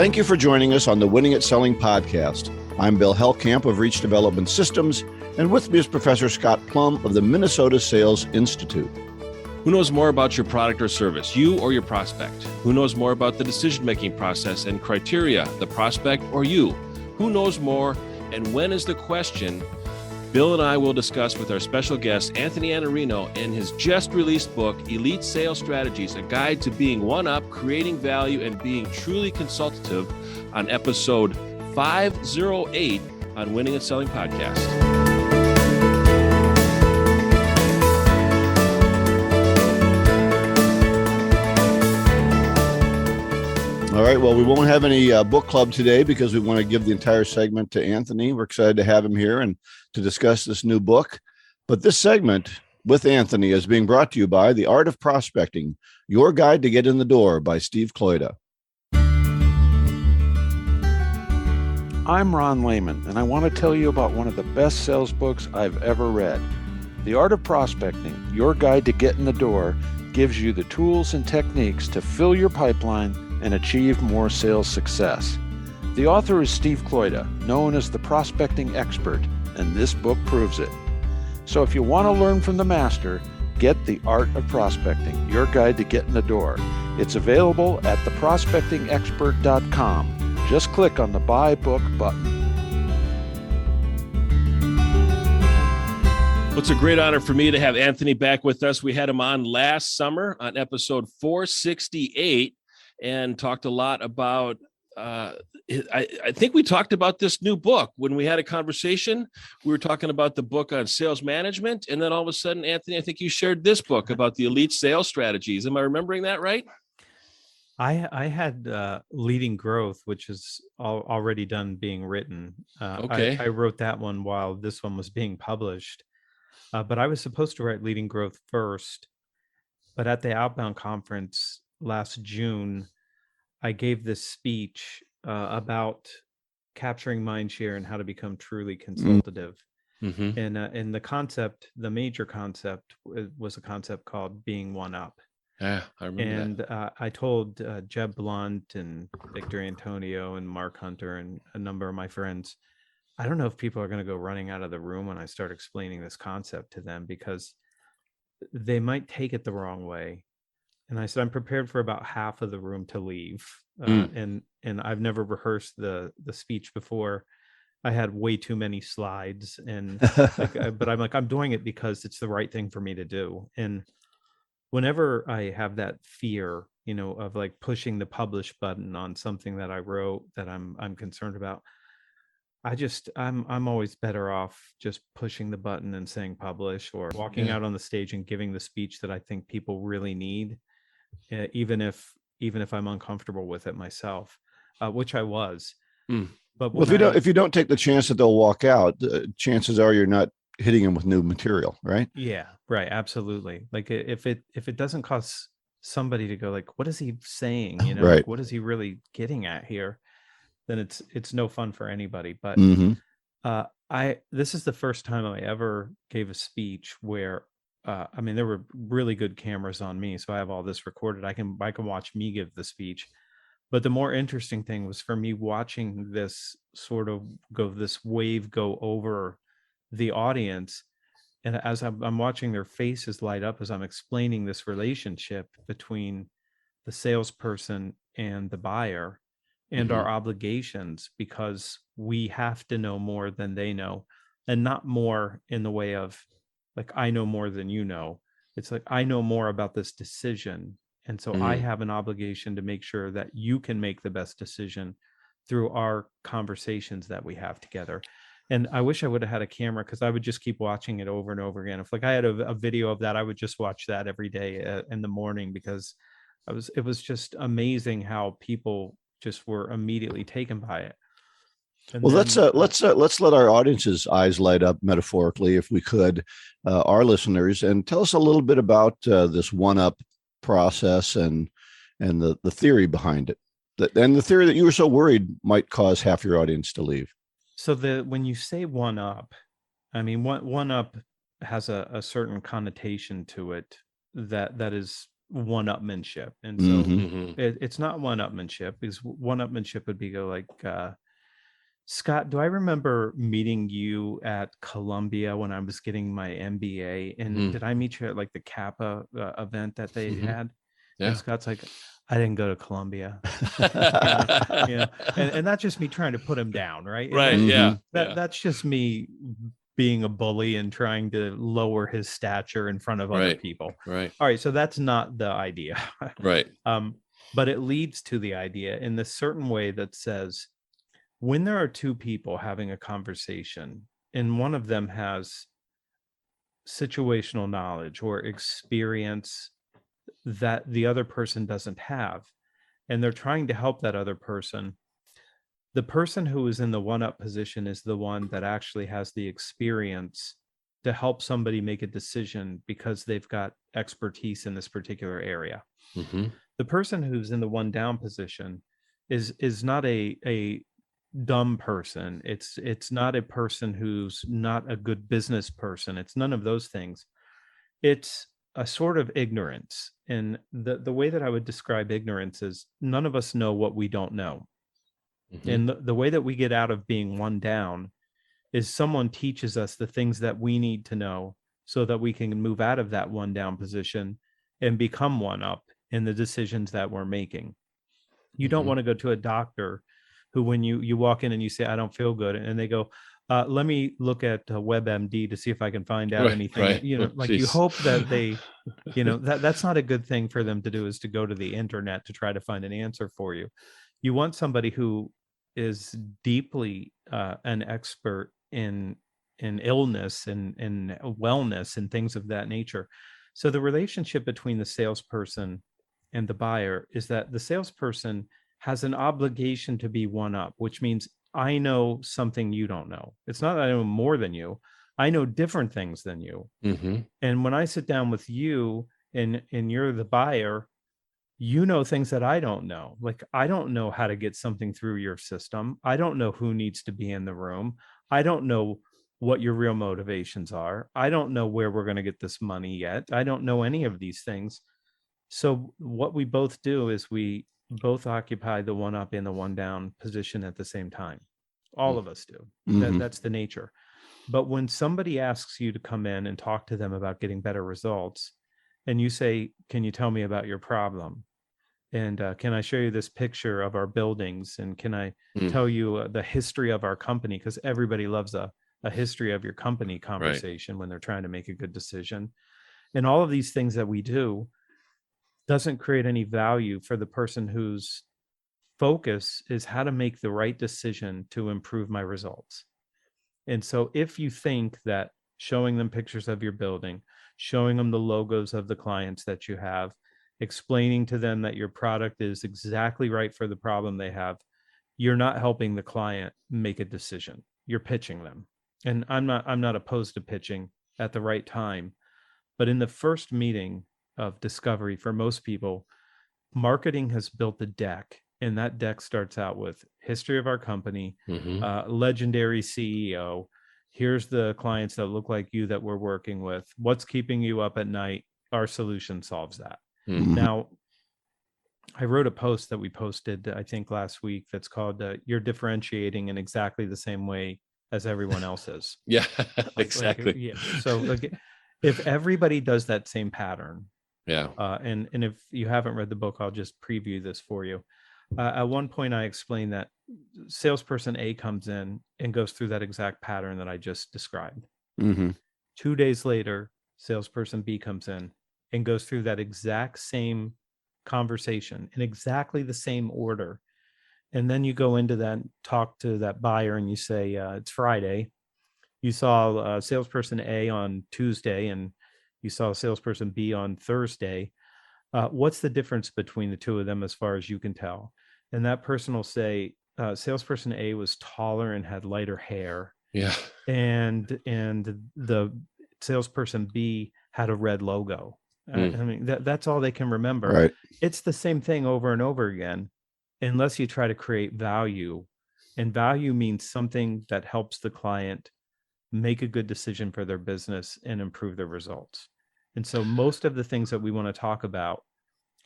Thank you for joining us on the Winning at Selling podcast. I'm Bill Hellkamp of Reach Development Systems, and with me is Professor Scott Plum of the Minnesota Sales Institute. Who knows more about your product or service, you or your prospect? Who knows more about the decision-making process and criteria, the prospect or you? Who knows more, and when is the question? Bill and I will discuss with our special guest, Anthony Iannarino, in his just-released book, Elite Sales Strategies, a guide to being OneUp, creating value, and being truly consultative, on episode 508 on Winning at Selling Podcast. All right, well, we won't have any book club today because we want to give the entire segment to Anthony. We're excited to have him here and to discuss this new book. But this segment with Anthony is being brought to you by The Art of Prospecting, Your Guide to Get in the Door by Steve Kloida. I'm Ron Lehman, and I want to tell you about one of the best sales books I've ever read. The Art of Prospecting, Your Guide to Get in the Door, gives you the tools and techniques to fill your pipeline and achieve more sales success. The author is Steve Kloida, known as the prospecting expert, and this book proves it. So if you want to learn from the master, get The Art of Prospecting, Your Guide to Get in the Door. It's available at theprospectingexpert.com. Just click on the Buy Book button. Well, it's a great honor for me to have Anthony back with us. We had him on last summer on episode 468 and talked a lot about, I think we talked about this new book. When we had a conversation, we were talking about the book on sales management. And then all of a sudden, Anthony, I think you shared this book about the elite sales strategies. Am I remembering that right? I had Leading Growth, which is already done being written. Okay. I wrote that one while this one was being published. But I was supposed to write Leading Growth first. But at the Outbound Conference last June, I gave this speech about capturing mind share and how to become truly consultative. Mm-hmm. And the concept, the major concept, was a concept called being OneUp. Yeah, I remember that. I told Jeb Blunt and Victor Antonio and Mark Hunter and a number of my friends, I don't know if people are going to go running out of the room when I start explaining this concept to them, because they might take it the wrong way. And I said, I'm prepared for about half of the room to leave. And I've never rehearsed the speech before. I had way too many slides, and but I'm doing it because it's the right thing for me to do. And whenever I have that fear, of like pushing the publish button on something that I wrote that I'm concerned about, I'm always better off just pushing the button and saying publish, or walking out on the stage and giving the speech that I think people really need. Even if I'm uncomfortable with it myself, which I was. But if you don't take the chance that they'll walk out, chances are you're not hitting them with new material, right? Yeah, right. Absolutely. Like if it doesn't cause somebody to go like, what is he saying? Right. Like, what is he really getting at here? Then it's no fun for anybody. But this is the first time I ever gave a speech where there were really good cameras on me, so I have all this recorded. I can watch me give the speech. But the more interesting thing was for me watching this this wave go over the audience. And as I'm watching their faces light up as I'm explaining this relationship between the salesperson and the buyer and our obligations, because we have to know more than they know, and not more in the way of like, I know more than you know. It's like, I know more about this decision. And so I have an obligation to make sure that you can make the best decision through our conversations that we have together. And I wish I would have had a camera, because I would just keep watching it over and over again. If like I had a video of that, I would just watch that every day in the morning, because it was just amazing how people just were immediately taken by it. And well, let's let our audience's eyes light up metaphorically, if we could, our listeners, and tell us a little bit about this OneUp process and the theory behind it, and the theory that you were so worried might cause half your audience to leave. So when you say OneUp, OneUp has a certain connotation to it that is one-upmanship. And so Mhm. it's not one-upmanship, because one-upmanship would be go like, Scott, do I remember meeting you at Columbia when I was getting my MBA? And did I meet you at like the Kappa event that they had? Yeah. And Scott's like, I didn't go to Columbia. And that's just me trying to put him down, right? And Right. Yeah. That's just me being a bully and trying to lower his stature in front of other people. Right. All right. So that's not the idea. Right. But it leads to the idea in this certain way that says, when there are two people having a conversation and one of them has situational knowledge or experience that the other person doesn't have, and they're trying to help that other person, the person who is in the one-up position is the one that actually has the experience to help somebody make a decision because they've got expertise in this particular area. The person who's in the one-down position is not a dumb person. It's not a person who's not a good business person. It's none of those things. It's a sort of ignorance. And the way that I would describe ignorance is none of us know what we don't know. And the way that we get out of being one down is someone teaches us the things that we need to know so that we can move out of that one down position and become one up in the decisions that we're making. You don't want to go to a doctor who, when you walk in and you say, I don't feel good, and they go, let me look at WebMD to see if I can find out anything. Right. You hope that they, that's not a good thing for them to do, is to go to the internet to try to find an answer for you. You want somebody who is deeply an expert in illness and wellness and things of that nature. So the relationship between the salesperson and the buyer is that the salesperson has an obligation to be one up, which means I know something you don't know. It's not that I know more than you. I know different things than you. And when I sit down with you and you're the buyer, you know things that I don't know. Like, I don't know how to get something through your system. I don't know who needs to be in the room. I don't know what your real motivations are. I don't know where we're going to get this money yet. I don't know any of these things. So what we both do is we both occupy the one up and the one down position at the same time. All of us do. That's the nature. But when somebody asks you to come in and talk to them about getting better results, and you say, can you tell me about your problem? And can I show you this picture of our buildings? And can I tell you the history of our company? Because everybody loves a history of your company conversation when they're trying to make a good decision. And all of these things that we do doesn't create any value for the person whose focus is how to make the right decision to improve my results. And so if you think that showing them pictures of your building, showing them the logos of the clients that you have, explaining to them that your product is exactly right for the problem they have, you're not helping the client make a decision. You're pitching them. And I'm not opposed to pitching at the right time. But in the first meeting of discovery, for most people, marketing has built a deck. And that deck starts out with history of our company, legendary CEO. Here's the clients that look like you that we're working with. What's keeping you up at night? Our solution solves that. Now, I wrote a post that we posted, I think last week, that's called "You're differentiating in exactly the same way as everyone else is." Yeah, exactly. So if everybody does that same pattern, and if you haven't read the book, I'll just preview this for you. At one point, I explained that salesperson A comes in and goes through that exact pattern that I just described. 2 days later, salesperson B comes in and goes through that exact same conversation in exactly the same order. And then you go into that, talk to that buyer, and you say, it's Friday. You saw salesperson A on Tuesday, and you saw salesperson B on Thursday. What's the difference between the two of them as far as you can tell? And that person will say, salesperson A was taller and had lighter hair. Yeah. And the salesperson B had a red logo. I mean, that's all they can remember. Right. It's the same thing over and over again, unless you try to create value. And value means something that helps the client make a good decision for their business and improve their results. And so most of the things that we want to talk about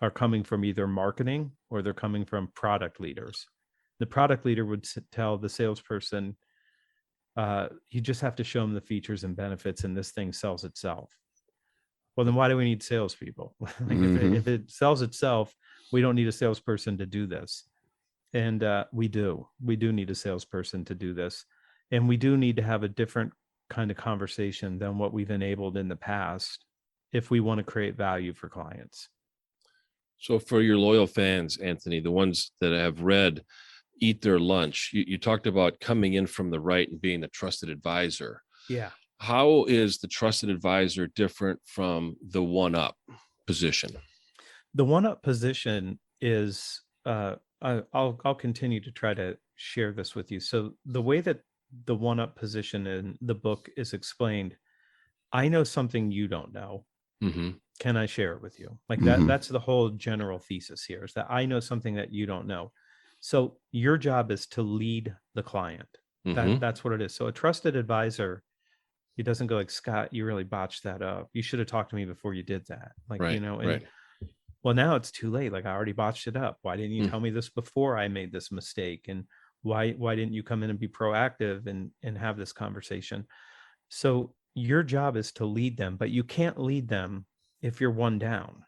are coming from either marketing or they're coming from product leaders. The product leader would tell the salesperson, you just have to show them the features and benefits, and this thing sells itself. Well, then why do we need salespeople? Like if it sells itself, we don't need a salesperson to do this. And we do need a salesperson to do this. And we do need to have a different kind of conversation than what we've enabled in the past if we want to create value for clients. So for your loyal fans, Anthony, the ones that have read Eat Their Lunch, you talked about coming in from the right and being the trusted advisor. Yeah. How is the trusted advisor different from the OneUp position? The OneUp position is, I'll continue to try to share this with you. So the way that the OneUp position in the book is explained, I know something you don't know. Mm-hmm. Can I share it with you? Like that, that's the whole general thesis here, is that I know something that you don't know. So your job is to lead the client. That's what it is. So a trusted advisor, he doesn't go like, Scott, you really botched that up. You should have talked to me before you did that. Like, right, you know, and right. Well, now it's too late. Like I already botched it up. Why didn't you tell me this before I made this mistake? And why didn't you come in and be proactive and have this conversation? So your job is to lead them, but you can't lead them if you're one down.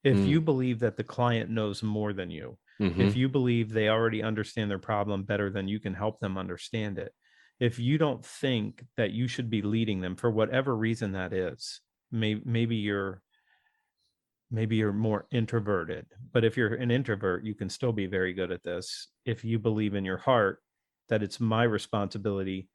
If you believe that the client knows more than you, if you believe they already understand their problem better than you can help them understand it, if you don't think that you should be leading them for whatever reason that is, maybe you're more introverted, but if you're an introvert, you can still be very good at this. If you believe in your heart that it's my responsibility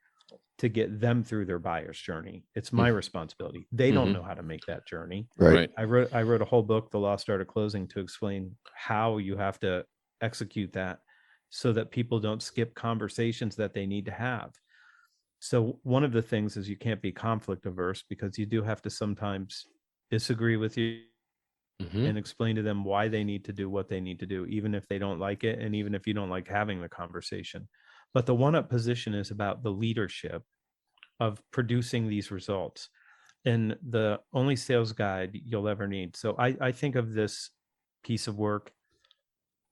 to get them through their buyer's journey, it's my responsibility. They don't know how to make that journey. Right. I wrote a whole book, The Lost Art of Closing, to explain how you have to execute that so that people don't skip conversations that they need to have. So one of the things is you can't be conflict averse, because you do have to sometimes disagree with you and explain to them why they need to do what they need to do, even if they don't like it, and even if you don't like having the conversation. But the OneUp position is about the leadership of producing these results, and the only sales guide you'll ever need. So I think of this piece of work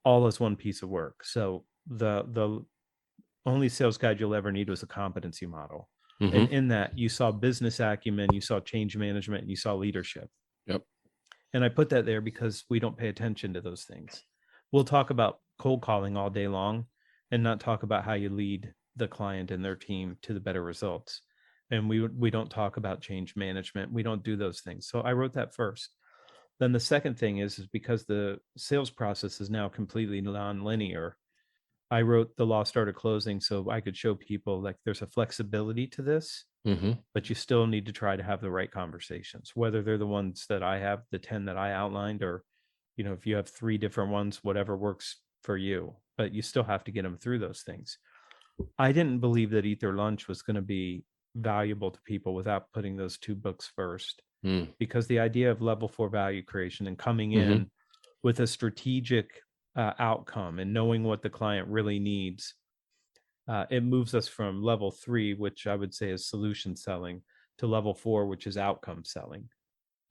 all as one piece of work. So the only sales guide you'll ever need was a competency model. And in that, you saw business acumen, you saw change management, and you saw leadership. Yep. And I put that there because we don't pay attention to those things. We'll talk about cold calling all day long and not talk about how you lead the client and their team to the better results. And we don't talk about change management. We don't do those things. So I wrote that first. Then the second thing is because the sales process is now completely non-linear, I wrote The Lost Art of Closing so I could show people like there's a flexibility to this, but you still need to try to have the right conversations, whether they're the ones that I have, the 10 that I outlined, or, you know, if you have 3 different ones, whatever works for you, but you still have to get them through those things. I didn't believe that Eat Their Lunch was going to be valuable to people without putting those 2 books first, because the idea of level 4 value creation and coming in with a strategic outcome and knowing what the client really needs, it moves us from level 3, which I would say is solution selling, to level 4, which is outcome selling.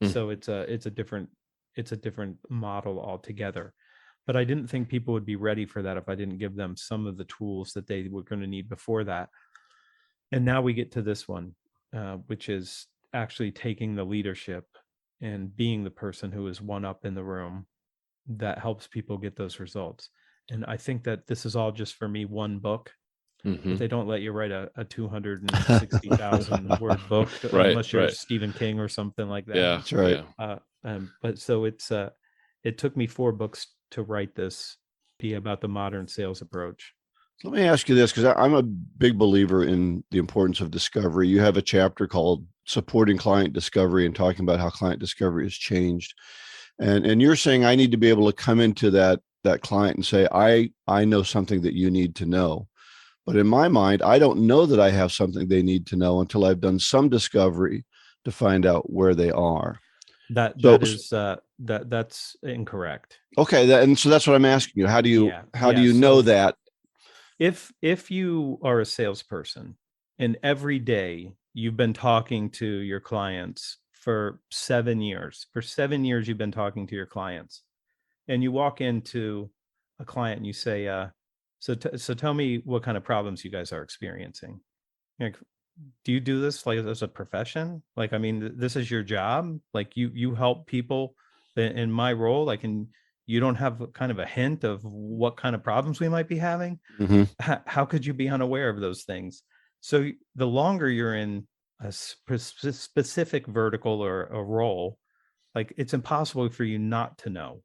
So it's a different model altogether. But I didn't think people would be ready for that if I didn't give them some of the tools that they were going to need before that. And now we get to this one, which is actually taking the leadership and being the person who is one up in the room that helps people get those results. And I think that this is all just for me one book. But they don't let you write a 260,000 word book unless you're Stephen King or something like that. Yeah, That's right. But so it took me 4 books to write this, be about the modern sales approach. So let me ask you this, because I'm a big believer in the importance of discovery. You have a chapter called Supporting Client Discovery and talking about how client discovery has changed. And you're saying I need to be able to come into that client and say, I know something that you need to know. But in my mind, I don't know that I have something they need to know until I've done some discovery to find out where they are. That's incorrect. Okay, and so that's what I'm asking you. How do you know that? If you are a salesperson and every day you've been talking to your clients for 7 years, you've been talking to your clients, and you walk into a client and you say, so tell me what kind of problems you guys are experiencing. Like, do you do this like as a profession? Like, I mean, this is your job. Like you help people in my role, like, and you don't have kind of a hint of what kind of problems we might be having. How could you be unaware of those things? So the longer you're in a specific vertical or a role, like, it's impossible for you not to know.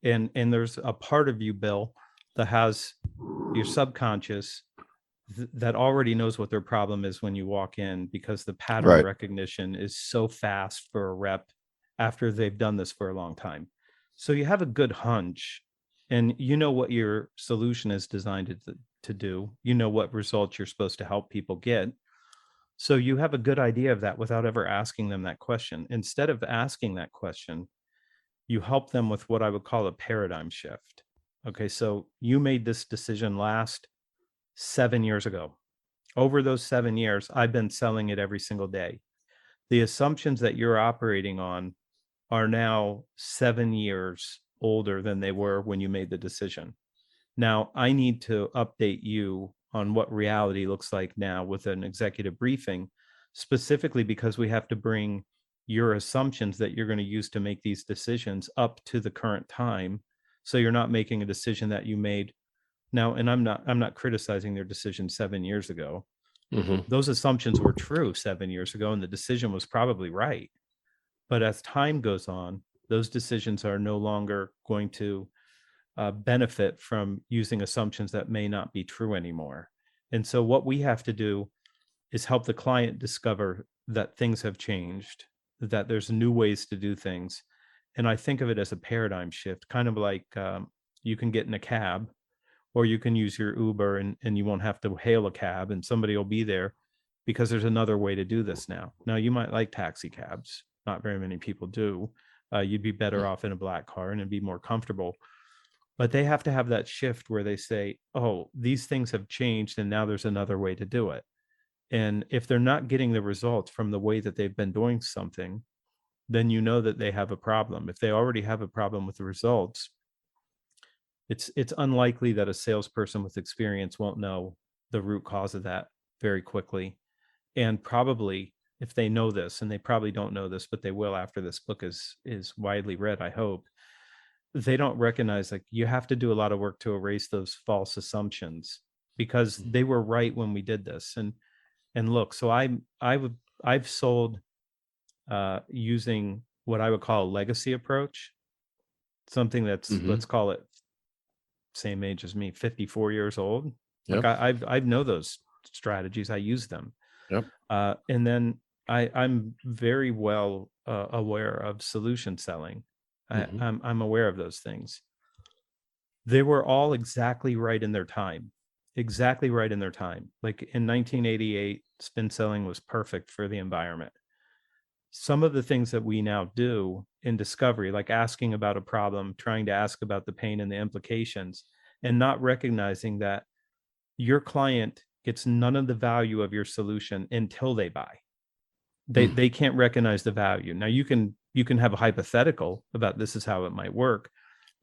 And there's a part of you, Bill, that has your subconscious that already knows what their problem is when you walk in, because the pattern recognition is so fast for a rep after they've done this for a long time. So you have a good hunch, and you know what your solution is designed to do. You know what results you're supposed to help people get. So you have a good idea of that without ever asking them that question. Instead of asking that question, you help them with what I would call a paradigm shift. Okay, so you made this decision last 7 years ago. Over those 7 years, I've been selling it every single day. The assumptions that you're operating on are now 7 years older than they were when you made the decision. Now, I need to update you on what reality looks like now with an executive briefing, specifically because we have to bring your assumptions that you're going to use to make these decisions up to the current time. So you're not making a decision that you made now. And I'm not criticizing their decision 7 years ago. Those assumptions were true 7 years ago, and the decision was probably right. But as time goes on, those decisions are no longer going to benefit from using assumptions that may not be true anymore. And so what we have to do is help the client discover that things have changed, that there's new ways to do things. And I think of it as a paradigm shift, kind of like you can get in a cab, or you can use your Uber and you won't have to hail a cab, and somebody will be there because there's another way to do this now. Now, you might like taxi cabs. Not very many people do. You'd be better off in a black car and it'd be more comfortable. But they have to have that shift where they say, oh, these things have changed and now there's another way to do it. And if they're not getting the results from the way that they've been doing something, then you know that they have a problem. If they already have a problem with the results, it's unlikely that a salesperson with experience won't know the root cause of that very quickly. And probably, if they know this, and they probably don't know this, but they will after this book is widely read, I hope, they don't recognize, like, you have to do a lot of work to erase those false assumptions because they were right when we did this. And look, so I've sold using what I would call a legacy approach, something that's, let's call it same age as me, 54 years old. Like, I know those strategies. I use them. And then I'm very well aware of solution selling. I'm aware of those things. They were all exactly right in their time. Exactly right in their time. Like in 1988, spin selling was perfect for the environment. Some of the things that we now do in discovery, like asking about a problem, trying to ask about the pain and the implications, and not recognizing that your client gets none of the value of your solution until they buy. They can't recognize the value. Now you can have a hypothetical about this is how it might work,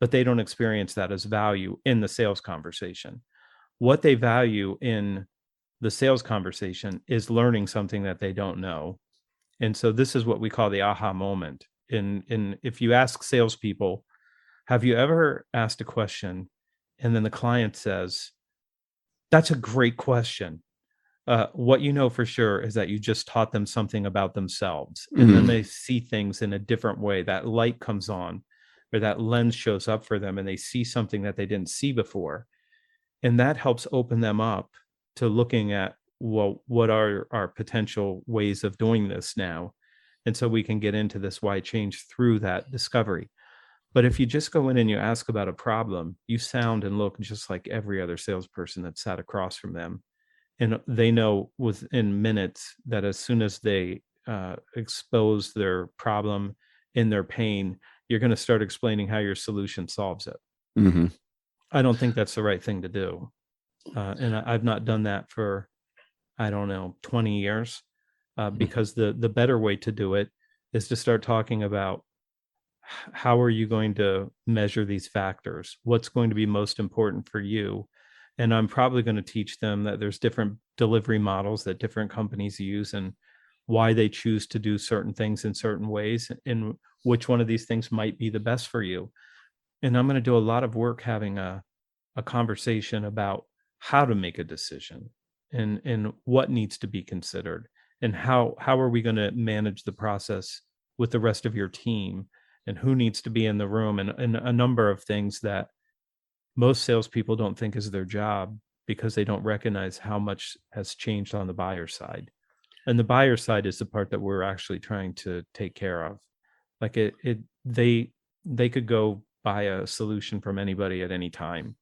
but they don't experience that as value in the sales conversation. What they value in the sales conversation is learning something that they don't know. And so this is what we call the aha moment. In if you ask salespeople, have you ever asked a question and then the client says, that's a great question. What you know for sure is that you just taught them something about themselves. And then they see things in a different way. That light comes on, or that lens shows up for them, and they see something that they didn't see before. And that helps open them up to looking at, well, what are our potential ways of doing this now? And so we can get into this why change through that discovery. But if you just go in and you ask about a problem, you sound and look just like every other salesperson that sat across from them. And they know within minutes that as soon as they expose their problem and their pain, you're going to start explaining how your solution solves it. I don't think that's the right thing to do. And I've not done that for, 20 years, because the better way to do it is to start talking about how are you going to measure these factors? What's going to be most important for you? And I'm probably going to teach them that there's different delivery models that different companies use, and why they choose to do certain things in certain ways, and which one of these things might be the best for you. And I'm going to do a lot of work having a conversation about how to make a decision, and what needs to be considered, and how are we going to manage the process with the rest of your team, and who needs to be in the room, and a number of things that most salespeople don't think is their job, because they don't recognize how much has changed on the buyer side. And the buyer side is the part that we're actually trying to take care of. Like they could go buy a solution from anybody at any time,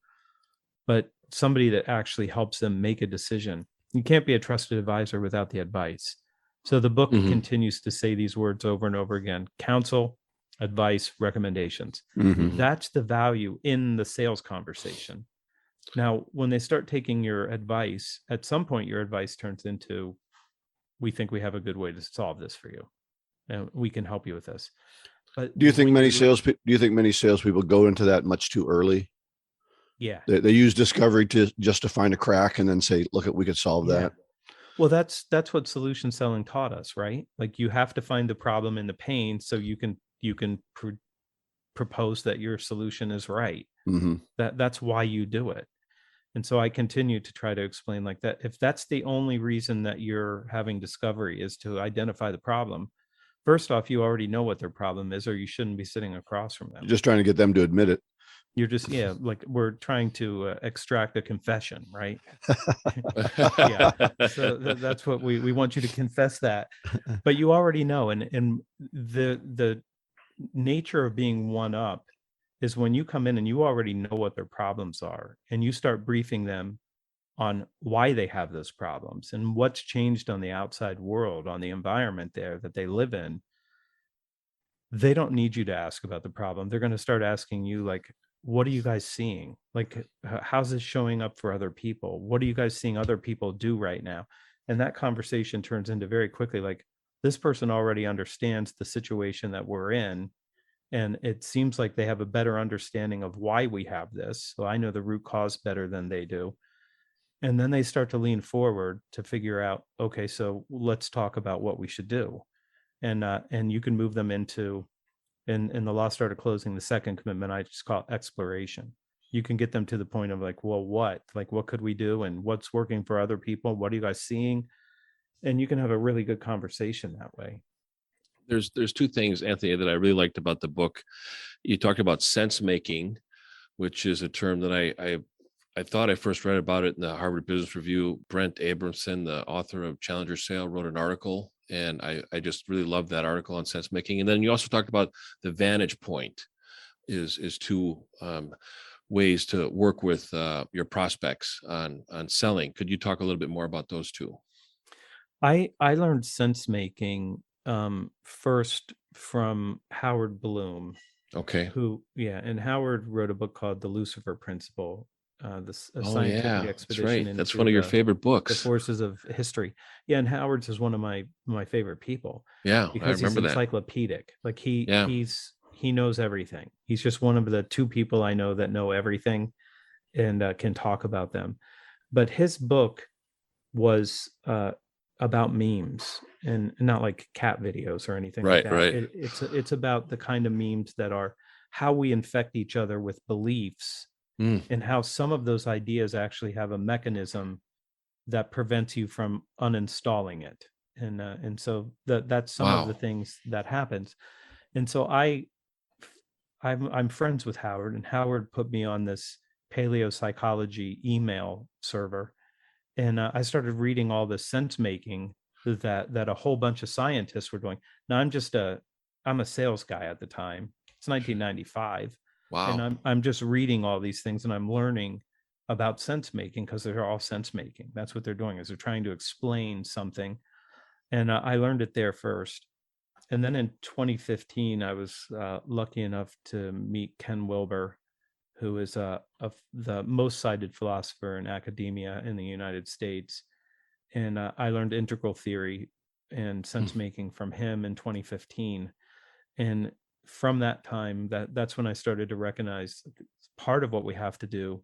but somebody that actually helps them make a decision. You can't be a trusted advisor without the advice. So the book continues to say these words over and over again: counsel, advice, recommendations. That's the value in the sales conversation. Now, when they start taking your advice, at some point your advice turns into, we think we have a good way to solve this for you, and we can help you with this. But do you think many salespeople go into that much too early? Yeah. They use discovery just to find a crack and then say, look, we could solve that. Well, that's what solution selling taught us, right? Like, you have to find the problem and the pain so you can propose that your solution is right. That's why you do it. And so I continue to try to explain like that. If that's the only reason that you're having discovery is to identify the problem, first off, you already know what their problem is, or you shouldn't be sitting across from them. You're just trying to get them to admit it. You're just, like we're trying to extract a confession, right? So that's what we want you to confess that, but you already know. And the nature of being OneUp is when you come in and you already know what their problems are, and you start briefing them on why they have those problems and what's changed on the outside world, on the environment there that they live in. They don't need you to ask about the problem. They're going to start asking you, like, what are you guys seeing? Like, how's this showing up for other people? What are you guys seeing other people do right now? And that conversation turns into very quickly, like, this person already understands the situation that we're in, and it seems like they have a better understanding of why we have this. So I know the root cause better than they do. And then they start to lean forward to figure out, okay, so let's talk about what we should do. And you can move them into, in the Lost Art of Closing, the second commitment, I just call it exploration. You can get them to the point of like, well, what could we do, and what's working for other people? What are you guys seeing? And you can have a really good conversation that way. There's two things, Anthony, that I really liked about the book. You talked about sense making, which is a term that I thought I first read about it in the Harvard Business Review. Brent Abramson, the author of Challenger Sale, wrote an article, and I just really loved that article on sense making. And then you also talked about the vantage point is two ways to work with your prospects on selling. Could you talk a little bit more about those two? I learned sense making first from Howard Bloom. Okay. And Howard wrote a book called The Lucifer Principle. A scientific expedition. Right. That's one of your favorite books. The forces of history. Yeah, and Howard's is one of my favorite people. Yeah, because I remember he's encyclopedic. Like he knows everything. He's just one of the two people I know that know everything and can talk about them. But his book was about memes, and not like cat videos or anything like that. Right. It's about the kind of memes that are how we infect each other with beliefs. And how some of those ideas actually have a mechanism that prevents you from uninstalling it. And so that's some of the things that happens. And so I'm friends with Howard, and Howard put me on this paleopsychology email server. And I started reading all this sense making that a whole bunch of scientists were doing. Now I'm a sales guy at the time. It's 1995. Wow. And I'm just reading all these things, and I'm learning about sense making, because they're all sense making. That's what they're doing, is they're trying to explain something. And I learned it there first. And then in 2015, I was lucky enough to meet Ken Wilber, who is the most cited philosopher in academia in the United States. And I learned integral theory and sense making from him in 2015. And from that time, that's when I started to recognize part of what we have to do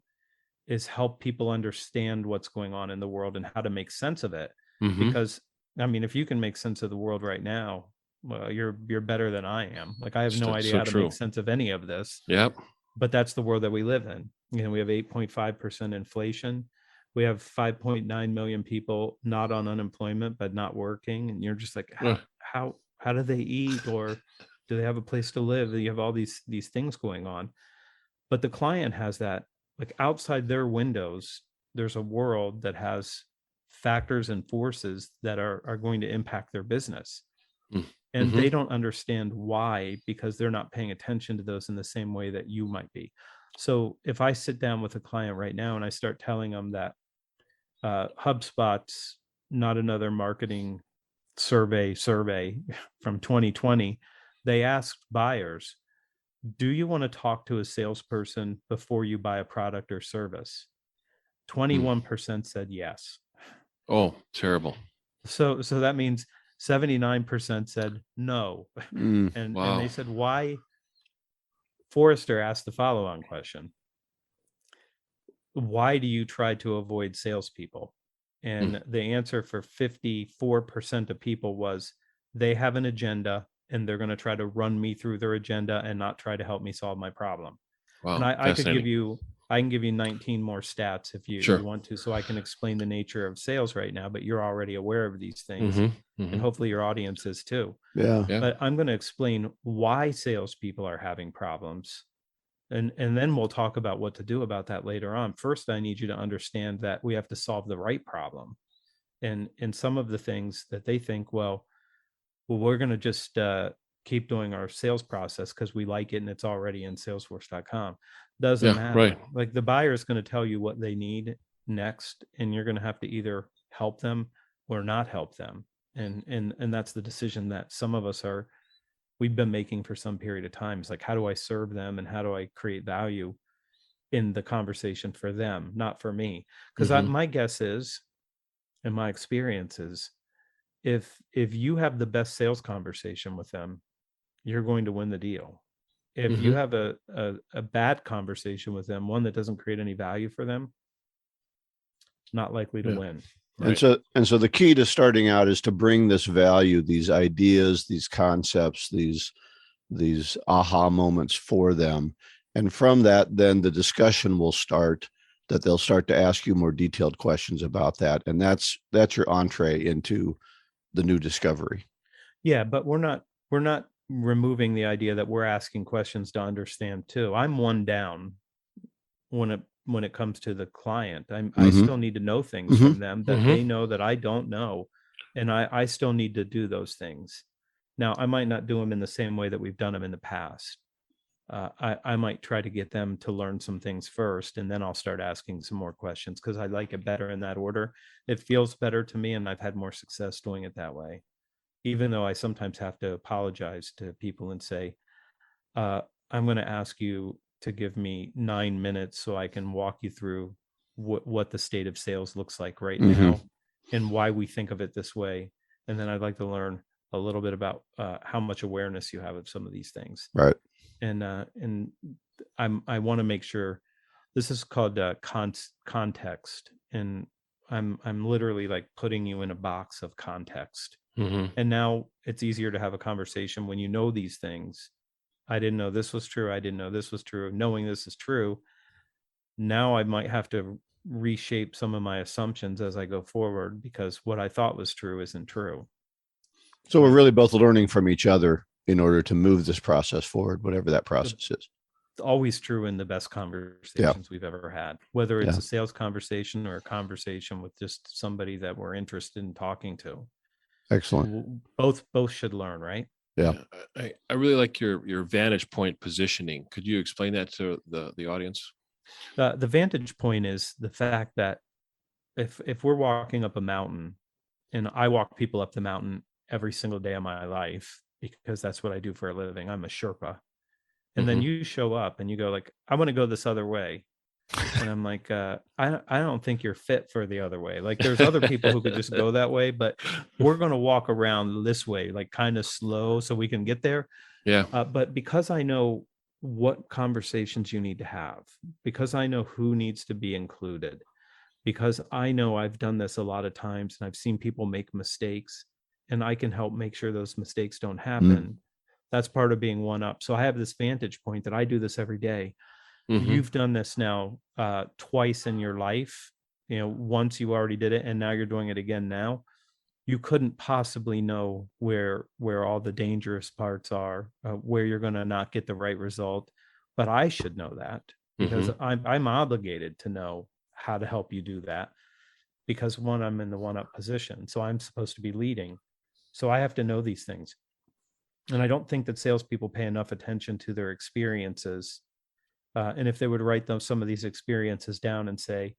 is help people understand what's going on in the world and how to make sense of it. Mm-hmm. Because I mean, if you can make sense of the world right now, well, you're better than I am. Like, I have no idea how to make sense of any of this. Yep. But that's the world that we live in. You know, we have 8.5% inflation. We have 5.9 million people not on unemployment, but not working. And you're just like, how do they eat, or do they have a place to live? You have all these things going on. But the client has that, like, outside their windows, there's a world that has factors and forces that are going to impact their business. And they don't understand why, because they're not paying attention to those in the same way that you might be. So if I sit down with a client right now and I start telling them that HubSpot's not another marketing survey from 2020, they asked buyers, do you want to talk to a salesperson before you buy a product or service? 21% said yes. Oh, terrible. So that means 79% said no. And they said, why? Forrester asked the follow-on question. Why do you try to avoid salespeople? And the answer for 54% of people was, they have an agenda and they're going to try to run me through their agenda and not try to help me solve my problem. Wow, and I could give you 19 more stats if you want to, so I can explain the nature of sales right now, but you're already aware of these things. And hopefully your audience is too. Yeah. But I'm going to explain why salespeople are having problems. And then we'll talk about what to do about that later on. First, I need you to understand that we have to solve the right problem. And some of the things that they think, well, we're going to just keep doing our sales process because we like it and it's already in salesforce.com. Doesn't matter. Right. Like, the buyer is going to tell you what they need next, and you're going to have to either help them or not help them. And that's the decision that some of us we've been making for some period of time. It's like, how do I serve them and how do I create value in the conversation for them, not for me? Because my guess is, and my experience is, if you have the best sales conversation with them, you're going to win the deal. If you have a bad conversation with them, one that doesn't create any value for them, not likely to win. Right. And so the key to starting out is to bring this value, these ideas, these concepts, these aha moments for them. And from that, then the discussion will start, that they'll start to ask you more detailed questions about that. And that's your entree into the new discovery. Yeah, but we're not removing the idea that we're asking questions to understand too. I'm one down when it comes to the client. I still need to know things from them that they know that I don't know. And I still need to do those things. Now, I might not do them in the same way that we've done them in the past. I might try to get them to learn some things first, and then I'll start asking some more questions because I like it better in that order. It feels better to me, and I've had more success doing it that way, even though I sometimes have to apologize to people and say, I'm going to ask you to give me 9 minutes so I can walk you through what the state of sales looks like right now and why we think of it this way. And then I'd like to learn a little bit about how much awareness you have of some of these things. Right. And I want to make sure this is called context. And I'm literally like putting you in a box of context. And now it's easier to have a conversation when you know these things. I didn't know this was true. I didn't know this was true. Knowing this is true, now I might have to reshape some of my assumptions as I go forward because what I thought was true isn't true. So we're really both learning from each other in order to move this process forward, whatever that process is. It's always true in the best conversations we've ever had, whether it's a sales conversation or a conversation with just somebody that we're interested in talking to. Excellent. Both should learn, right? Yeah. I really like your vantage point positioning. Could you explain that to the audience? The vantage point is the fact that if we're walking up a mountain, and I walk people up the mountain every single day of my life because that's what I do for a living. I'm a Sherpa. And then you show up and you go like, I want to go this other way. And I'm like, I don't think you're fit for the other way. Like there's other people who could just go that way, but we're going to walk around this way, like kind of slow so we can get there. Yeah. But because I know what conversations you need to have, because I know who needs to be included, because I know I've done this a lot of times and I've seen people make mistakes, and I can help make sure those mistakes don't happen. That's part of being OneUp. So I have this vantage point that I do this every day. You've done this now twice in your life. Once you already did it, and now you're doing it again now. You couldn't possibly know where all the dangerous parts are, where you're going to not get the right result. But I should know that, because I'm obligated to know how to help you do that, because one, I'm in the OneUp position, so I'm supposed to be leading. So I have to know these things. And I don't think that salespeople pay enough attention to their experiences. And if they would write some of these experiences down and say,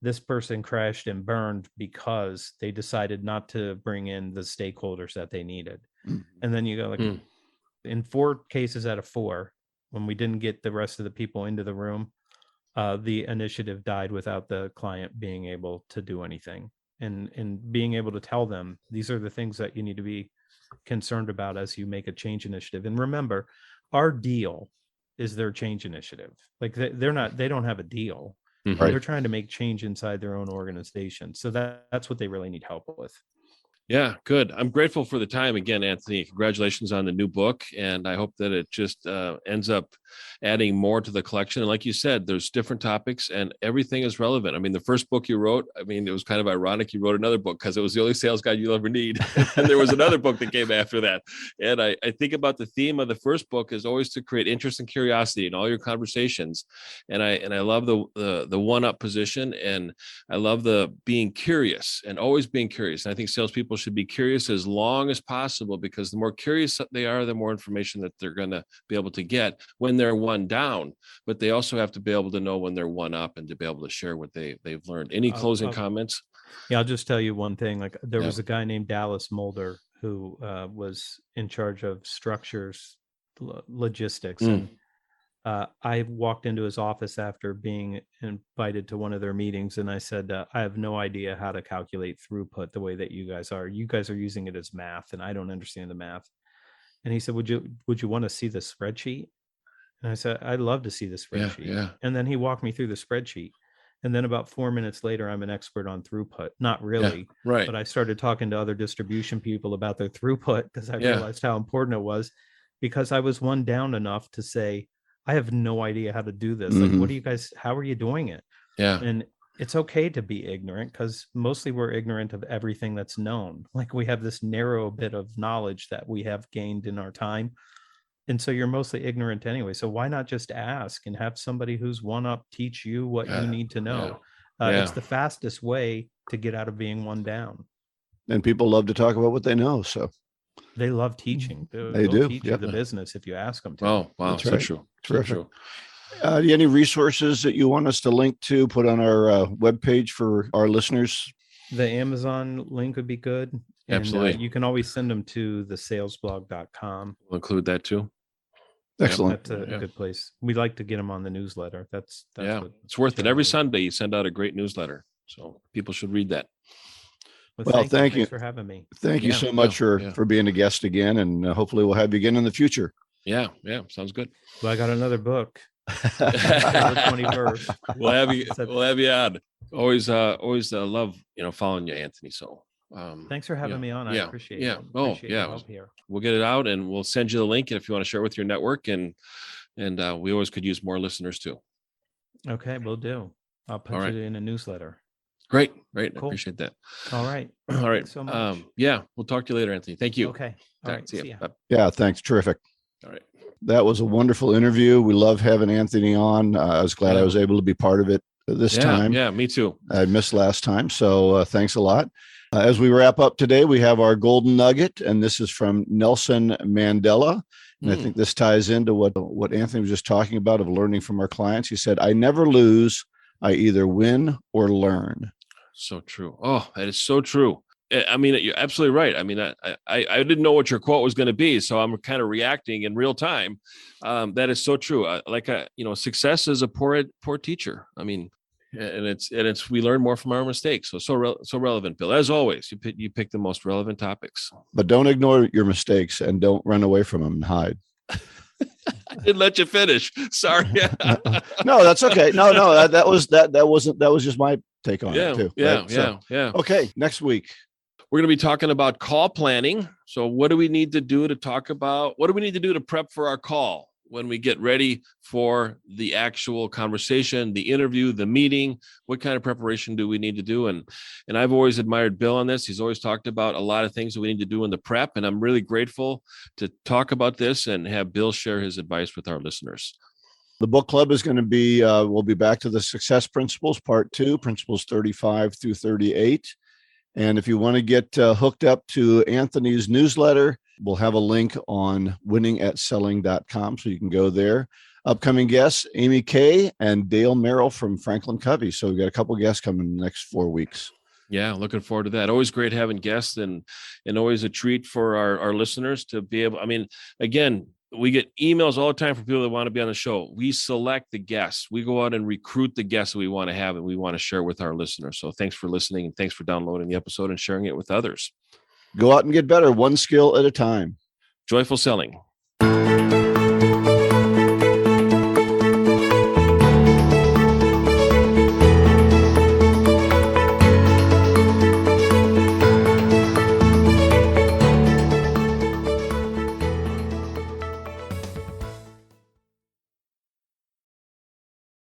this person crashed and burned because they decided not to bring in the stakeholders that they needed. And then you go like, in 4 cases out of 4, when we didn't get the rest of the people into the room, the initiative died without the client being able to do anything. And being able to tell them, these are the things that you need to be concerned about as you make a change initiative. And remember, our deal is their change initiative. Like they don't have a deal. They're trying to make change inside their own organization. So that's what they really need help with. Yeah, good. I'm grateful for the time again, Anthony. Congratulations on the new book. And I hope that it just ends up adding more to the collection. And like you said, there's different topics and everything is relevant. I mean, the first book you wrote, it was kind of ironic. You wrote another book because it was the only sales guide you'll ever need. And there was another book that came after that. And I think about the theme of the first book is always to create interest and curiosity in all your conversations. And I love the OneUp position. And I love the being curious and always being curious. And I think salespeople should be curious as long as possible, because the more curious they are, the more information that they're going to be able to get when they're one down. But they also have to be able to know when they're one up and to be able to share what they've learned. Any closing comments? Yeah, I'll just tell you one thing. Like there was a guy named Dallas Mulder who was in charge of structures, logistics, and I walked into his office after being invited to one of their meetings, and I said, I have no idea how to calculate throughput the way that you guys are. You guys are using it as math, and I don't understand the math. And he said, would you want to see the spreadsheet? And I said, I'd love to see the spreadsheet. Yeah. And then he walked me through the spreadsheet. And then about 4 minutes later, I'm an expert on throughput. Not really, right. But I started talking to other distribution people about their throughput because I realized how important it was, because I was one down enough to say, I have no idea how to do this. Like, what do you guys, how are you doing it? Yeah. And it's okay to be ignorant, because mostly we're ignorant of everything that's known. Like we have this narrow bit of knowledge that we have gained in our time. And so you're mostly ignorant anyway. So why not just ask and have somebody who's OneUp teach you what you need to know? It's the fastest way to get out of being one down. And people love to talk about what they know. So they love teaching. They do teach you the business if you ask them to. Oh, wow. That's so true. Terrific. So true. Any resources that you want us to link to, put on our webpage for our listeners? The Amazon link would be good. Absolutely. And, you can always send them to thesalesblog.com. We'll include that too. Excellent. That's a good place. We like to get them on the newsletter. That's it's worth it. Every Sunday you send out a great newsletter, so people should read that. Well, thank you. Thanks for having me. Thank you so much for being a guest again, and hopefully we'll have you again in the future. Yeah, sounds good. Well, I got another book. October 21st. We'll have you on. Always love following you, Anthony. So thanks for having me on. I appreciate it. Appreciate your help here. We'll get it out and we'll send you the link, and if you want to share it with your network, and we always could use more listeners too. Okay, we'll do. I'll put it in a newsletter. Great. Cool. I appreciate that. All right. Thanks so much. We'll talk to you later, Anthony. Thank you. Okay. All right. See ya. Yeah, thanks. Terrific. All right. That was a wonderful interview. We love having Anthony on. I was glad I was able to be part of it this time. Yeah, me too. I missed last time. So thanks a lot. As we wrap up today, we have our golden nugget, and this is from Nelson Mandela. And I think this ties into what Anthony was just talking about, of learning from our clients. He said, I never lose. I either win or learn. So true. Oh, that is so true. I mean, you're absolutely right. I mean, I didn't know what your quote was going to be, so I'm kind of reacting in real time. That is so true. Success is a poor teacher. I mean, and it's we learn more from our mistakes. So relevant, Bill. As always, you pick the most relevant topics. But don't ignore your mistakes and don't run away from them and hide. I didn't let you finish. Sorry. No, that's okay. No, that was just my take on it too. Yeah. Right? Yeah. Okay. Next week, we're going to be talking about call planning. So what do we need to do to prep for our call when we get ready for the actual conversation, the interview, the meeting? What kind of preparation do we need to do? And I've always admired Bill on this. He's always talked about a lot of things that we need to do in the prep. And I'm really grateful to talk about this and have Bill share his advice with our listeners. The book club is going to be, we'll be back to the Success Principles, Part 2, Principles 35 through 38. And if you want to get hooked up to Anthony's newsletter, we'll have a link on winningatselling.com, so you can go there. Upcoming guests, Amy Kay and Dale Merrill from Franklin Covey. So we've got a couple of guests coming in the next 4 weeks. Yeah, looking forward to that. Always great having guests and always a treat for our listeners to be able, again, we get emails all the time from people that want to be on the show. We select the guests. We go out and recruit the guests that we want to have and we want to share with our listeners. So thanks for listening and thanks for downloading the episode and sharing it with others. Go out and get better, one skill at a time. Joyful selling.